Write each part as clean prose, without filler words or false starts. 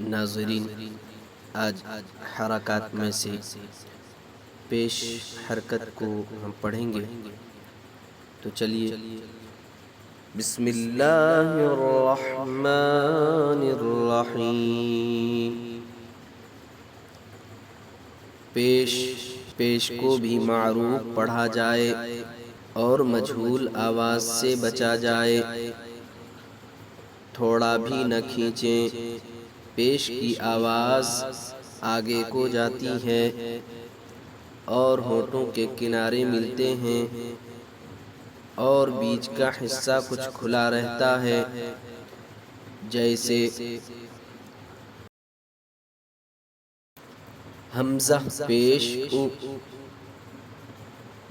नाज़रीन, आज हरकत में से पेश हरकत को हम पढ़ेंगे। तो चलिए, बिस्मिल्लाहिर्रहमानिर्रहीम। पेश पेश को भी मारूफ पढ़ा जाए और मजहूल आवाज़ से बचा जाए। थोड़ा भी न खींचें, पेश की आवाज़ आगे को जाती है और होठों के किनारे मिलते हैं और बीच का हिस्सा कुछ खुला रहता है, जैसे हमज़ा पेश उ,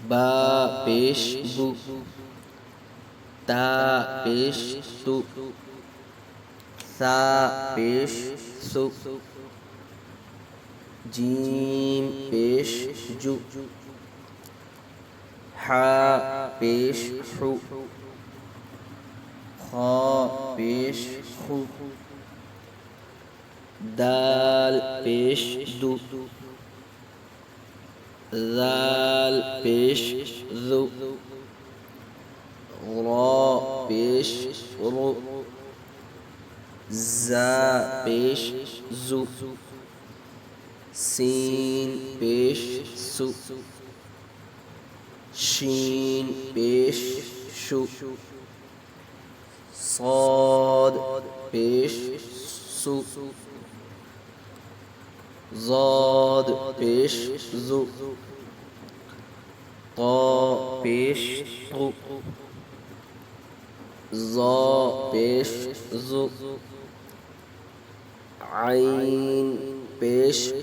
बा पेश बु, ता पेश तु, सा पेश सु, जीम पेश जु, हा पेश हु, खा पेश खु, दाल पेश दु, ज़ाल पेश ज़ु, रा पेश रु, ज़ा पेश ज़ु, सीन पेश सु, शीन पेश शु, साद पेश सु, ज़ाद पेश ज़ु, ता पेश तु, ज़ा पेश ज़ु, आइन पेश उ,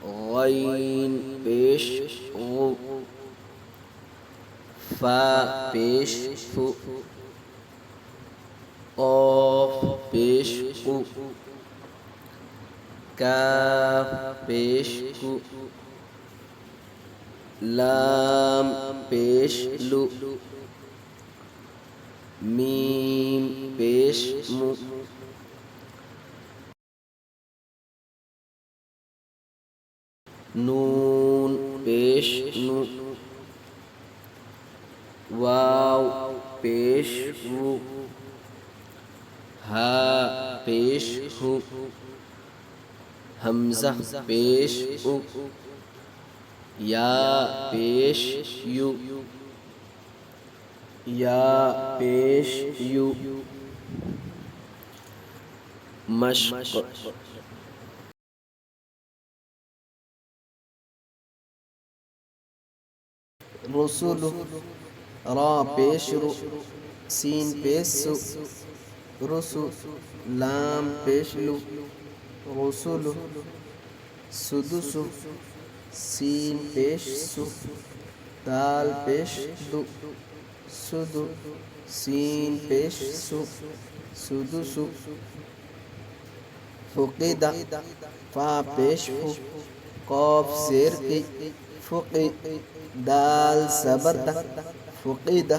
गैन पेश गु, फा पेश फु, क़ाफ पेश कु, काफ पेश कु, लाम पेश लु, मीम पेश मु, नून पेश नु, वाव पेश वु, हा पेश हु, हमज़ा पेश उ, या पेश यु, या पेश यु, मश्क रसूल, रा पेश रु, सीन पेश सु, रसु, लाम पेश लु, रसूल, सुदुसु, सीन पेश सु, दाल पेश दु, सुदु, सीन पेश सु, सुदुसु, फुक़िदा, फा पेश फु, क़ाफ ज़ेर की, फुक़ि, दाल ज़बर दा, फुक़िदा,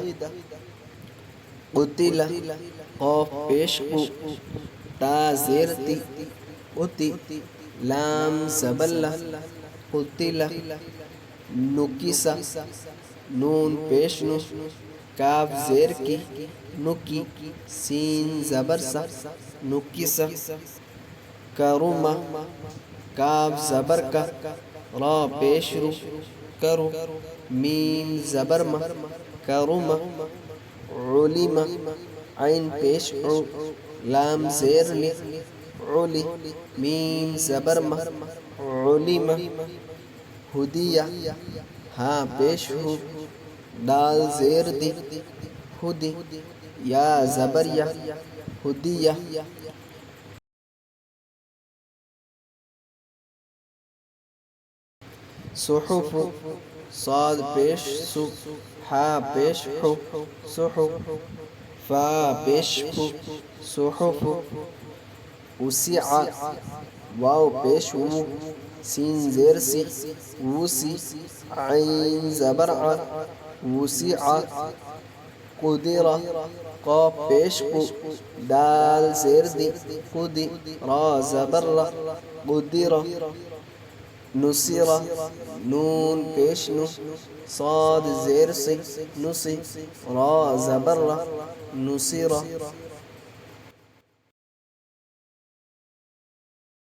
क़ुतिला, क़ाफ पेश कु, ता ज़ेर ती, क़ुति, लाम ज़बर ला, क़ुतिला, नुकिसा, नून पेश नु, काफ ज़ेर की, नुकी, सीन ज़बर सा, नुकिसा, करुमा, काफ ज़बर का, रा पेश रु, करू, मीम ज़बर मा, करुमा, उलिमा, आइन पेश उ, लाम ज़ेर ली, उली, मीम ज़बर मा, उलिमा, हुदिया, हा पेश हु, दाल ज़ेर दी, हुदी, या ज़बर या, हुदिया, सुहुफ, साद पेश सु, हा पेश हु, सुहुफ, फा पेश फु, सुहुफ, उसिआ, वाव पेश वु, सीन ज़ेर सी, वुसी, आइन ज़बर आ, वुसिआ, क़ुदिरा, क़ाफ पेश कु, दाल ज़ेर दी कुदी, रा ज़बर र कुदिर, नुसिरा नून पेश नु, साद ज़ेर से नुसी, रा ज़बर र नुसिरा,